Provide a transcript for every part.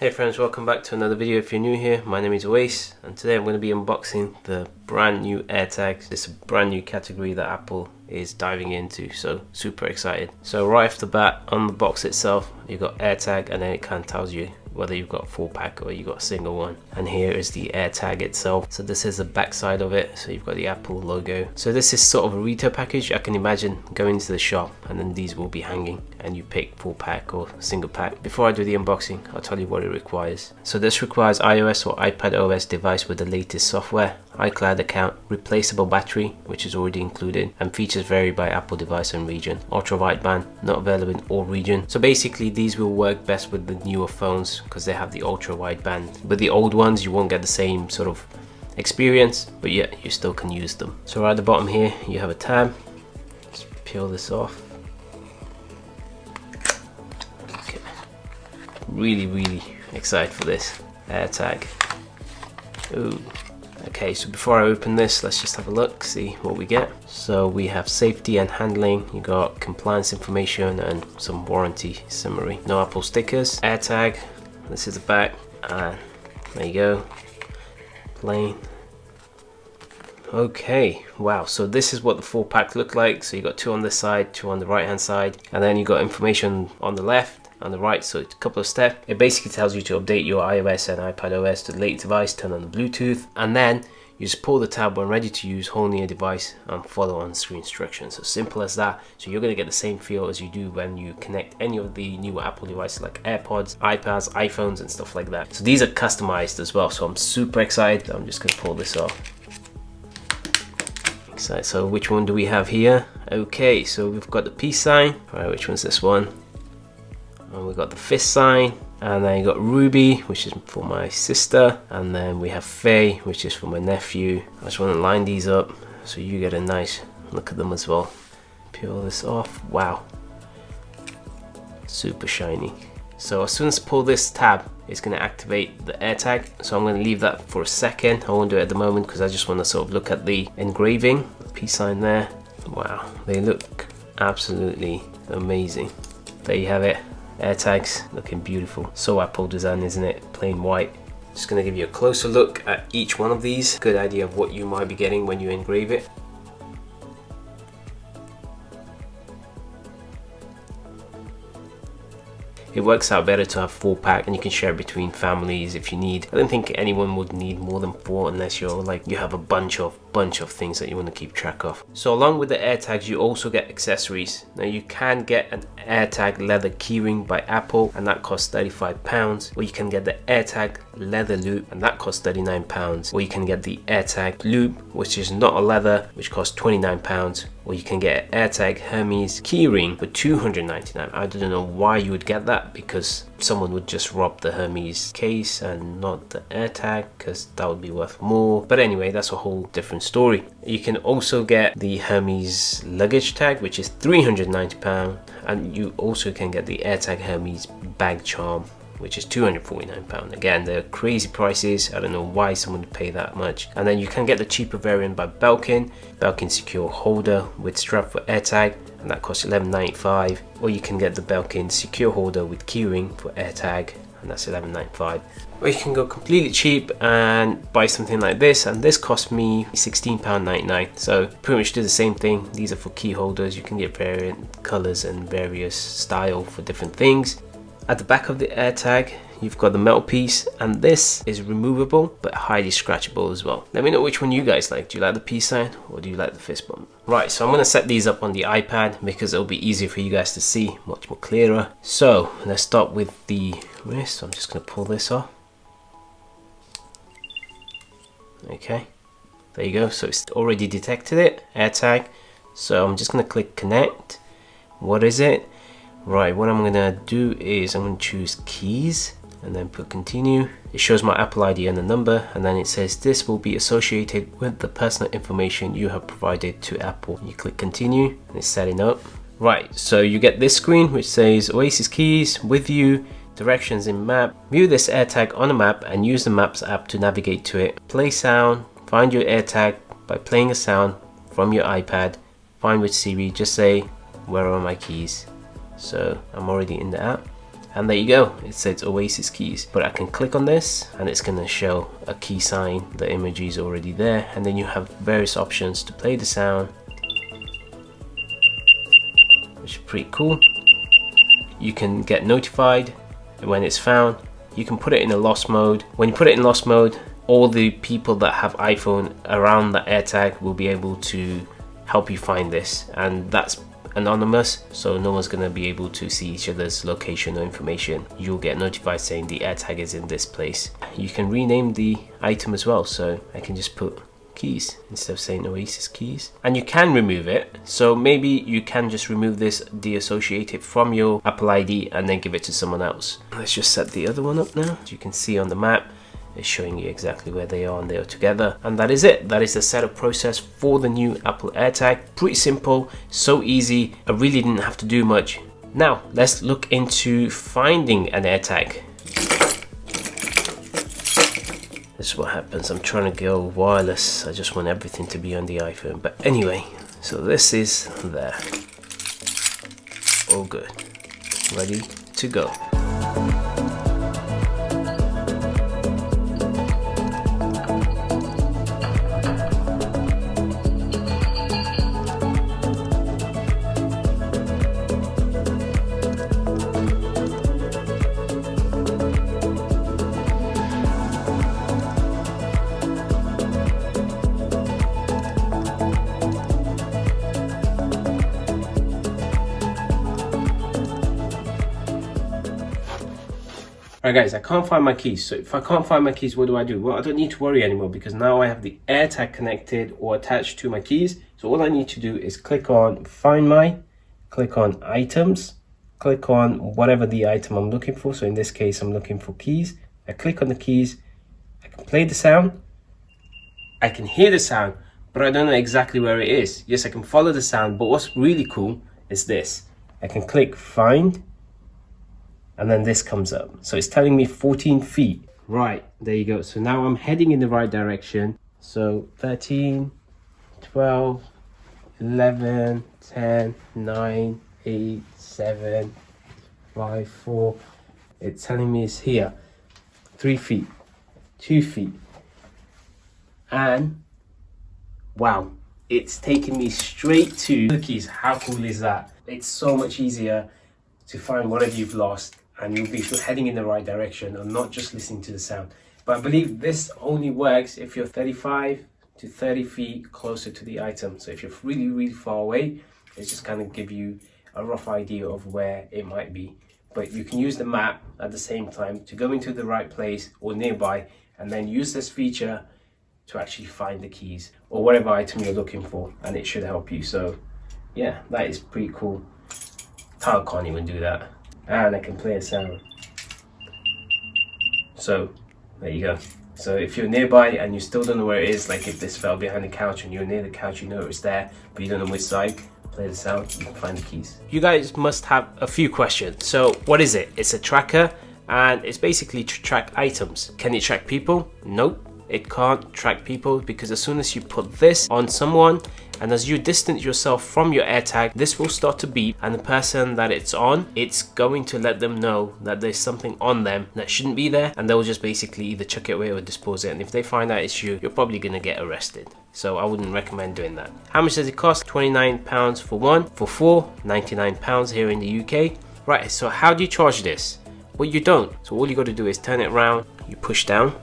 Hey friends, welcome back to another video. If you're new here, my name is Oase, and today I'm going to be unboxing the brand new AirTags. It's a brand new category that Apple is diving into, so super excited. So right off the bat, on the box itself, you've got AirTag, and then it kind of tells you whether you've got a full pack or you've got a single one. And here is the AirTag itself. So this is the back side of it, so you've got the Apple logo. So this is sort of a retail package. I can imagine going into the shop and then these will be hanging and you pick full pack or single pack. Before I do the unboxing, I'll tell you what it requires. So this requires iOS or iPad OS device with the latest software, iCloud account, replaceable battery, which is already included, and features vary by Apple device and region. Ultra wideband, not available in all regions. So basically these will work best with the newer phones because they have the ultra wideband. With the old ones you won't get the same sort of experience, but yet you still can use them. So right at the bottom here you have a tab. Let's peel this off. Okay. Really excited for this AirTag. Ooh. Okay, so before I open this, let's just have a look, see what we get. So we have safety and handling, you got compliance information and some warranty summary. No Apple stickers. AirTag, this is the back, and there you go, plain. Okay, wow, so this is what the full pack looked like. So you got two on this side, two on the right hand side, and then you got information on the left, on the right, so it's a couple of steps. It basically tells you to update your iOS and iPad OS to the latest device, turn on the Bluetooth, and then you just pull the tab when ready to use, hold near device, and follow on screen instructions. So simple as that. So you're going to get the same feel as you do when you connect any of the newer Apple devices like AirPods, iPads, iPhones, and stuff like that. So these are customized as well, so I'm super excited. I'm just going to pull this off. Excited. So which one do we have here? Okay, so we've got the peace sign. All right, which one's this one? And we got the fist sign, and then you got Ruby, which is for my sister, and then we have Faye, which is for my nephew. I just want to line these up so you get a nice look at them as well. Peel this off. Wow, super shiny. So as soon as I pull this tab, it's going to activate the AirTag. So I'm going to leave that for a second. I won't do it at the moment because I just want to sort of look at the engraving, the peace sign there. Wow, they look absolutely amazing. There you have it. AirTags looking beautiful. So Apple design, isn't it? Plain white. Just going to give you a closer look at each one of these. Good idea of what you might be getting when you engrave it. It works out better to have full pack, and you can share between families if you need. I don't think anyone would need more than 4 unless you're like you have a bunch of things that you want to keep track of. So along with the AirTags you also get accessories. Now you can get an AirTag leather keyring by Apple, and that costs £35, or you can get the AirTag leather loop, and that costs £39, or you can get the AirTag loop, which is not a leather, which costs £29, or you can get an AirTag Hermes keyring for $299. I don't know why you would get that, because someone would just rob the Hermes case and not the AirTag, because that would be worth more. But anyway, that's a whole different story. You can also get the Hermes luggage tag, which is £390, and you also can get the AirTag Hermes bag charm, which is £249. Again, they're crazy prices. I don't know why someone would pay that much. And then you can get the cheaper variant by Belkin secure holder with strap for AirTag, and that costs $11.95. Or you can get the Belkin secure holder with keyring for AirTag, and that's $11.95. Or you can go completely cheap and buy something like this, and this cost me £16.99. So pretty much do the same thing. These are for key holders. You can get variant colors and various style for different things. At the back of the AirTag, you've got the metal piece, and this is removable but highly scratchable as well. Let me know which one you guys like. Do you like the peace sign or do you like the fist bump? Right, so I'm going to set these up on the iPad because it'll be easier for you guys to see, much more clearer. So let's start with the wrist. So I'm just going to pull this off. Okay, there you go. So it's already detected it, AirTag. So I'm just going to click connect. What is it? Right, what I'm going to do is I'm going to choose keys and then put continue. It shows my Apple ID and the number, and then it says this will be associated with the personal information you have provided to Apple. You click continue and it's setting up. Right, so you get this screen which says Oasis keys with you, directions in map. View this AirTag on a map and use the Maps app to navigate to it. Play sound, find your AirTag by playing a sound from your iPad. Find with Siri, just say where are my keys. So I'm already in the app. And there you go, it says Oasis keys. But I can click on this and it's gonna show a key sign. The image is already there, and then you have various options to play the sound, which is pretty cool. You can get notified when it's found. You can put it in a lost mode. When you put it in lost mode, all the people that have iPhone around the AirTag will be able to help you find this, and that's anonymous, so no one's gonna be able to see each other's location or information. You'll get notified saying the AirTag is in this place. You can rename the item as well, so I can just put keys instead of saying Oasis keys. And you can remove it, so maybe you can just remove this, deassociate it from your Apple ID, and then give it to someone else. Let's just set the other one up now. As you can see on the map, it's showing you exactly where they are and they are together. And that is it. That is the setup process for the new Apple AirTag. Pretty simple, so easy. I really didn't have to do much. Now let's look into finding an AirTag. This is what happens. I'm trying to go wireless. I just want everything to be on the iPhone. But anyway, so this is there. All good. Ready to go. Alright guys, I can't find my keys. So if I can't find my keys, what do I do? Well, I don't need to worry anymore because now I have the AirTag connected or attached to my keys. So all I need to do is click on Find My, click on Items, click on whatever the item I'm looking for. So in this case, I'm looking for keys. I click on the keys, I can play the sound, I can hear the sound, but I don't know exactly where it is. Yes, I can follow the sound, but what's really cool is this. I can click Find, and then this comes up. So it's telling me 14 feet. Right, there you go. So now I'm heading in the right direction. So 13, 12, 11, 10, 9, 8, 7, 5, 4. It's telling me it's here. 3 feet, 2 feet. And wow, it's taking me straight to the keys. How cool is that? It's so much easier to find whatever you've lost, and you'll be heading in the right direction and not just listening to the sound. But I believe this only works if you're 35 to 30 feet closer to the item. So if you're really, really far away, it's just kind of give you a rough idea of where it might be. But you can use the map at the same time to go into the right place or nearby, and then use this feature to actually find the keys or whatever item you're looking for, and it should help you. So yeah, that is pretty cool. Tile can't even do that. And I can play a sound. So there you go. So if you're nearby and you still don't know where it is, like if this fell behind the couch and you're near the couch, you know it's there, but you don't know which side, play the sound, you can find the keys. You guys must have a few questions. So what is it? It's a tracker, and it's basically to track items. Can it track people? Nope. It can't track people, because as soon as you put this on someone and as you distance yourself from your AirTag, this will start to beep, and the person that it's on, it's going to let them know that there's something on them that shouldn't be there, and they'll just basically either chuck it away or dispose it. And if they find out it's you, you're probably going to get arrested. So I wouldn't recommend doing that. How much does it cost? £29 for one. For four, £99 here in the UK. Right, so how do you charge this? Well, you don't. So all you got to do is turn it around, you push down,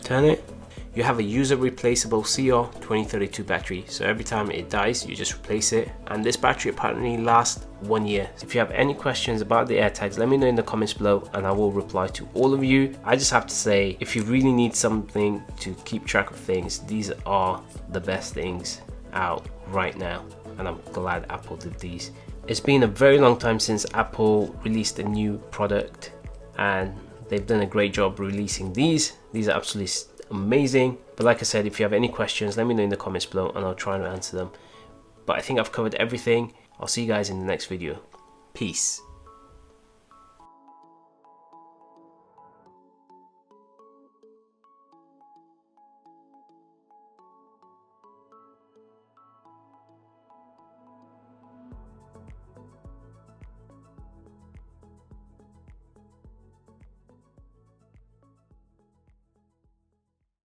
turn it. You have a user replaceable CR2032 battery, so every time it dies you just replace it, and this battery apparently lasts 1 year. If you have any questions about the AirTags, let me know in the comments below and I will reply to all of you. I just have to say, if you really need something to keep track of things, these are the best things out right now, and I'm glad Apple did these. It's been a very long time since Apple released a new product, and they've done a great job releasing these. These are absolutely amazing. But like I said, if you have any questions, let me know in the comments below and I'll try and answer them. But I think I've covered everything. I'll see you guys in the next video. Peace.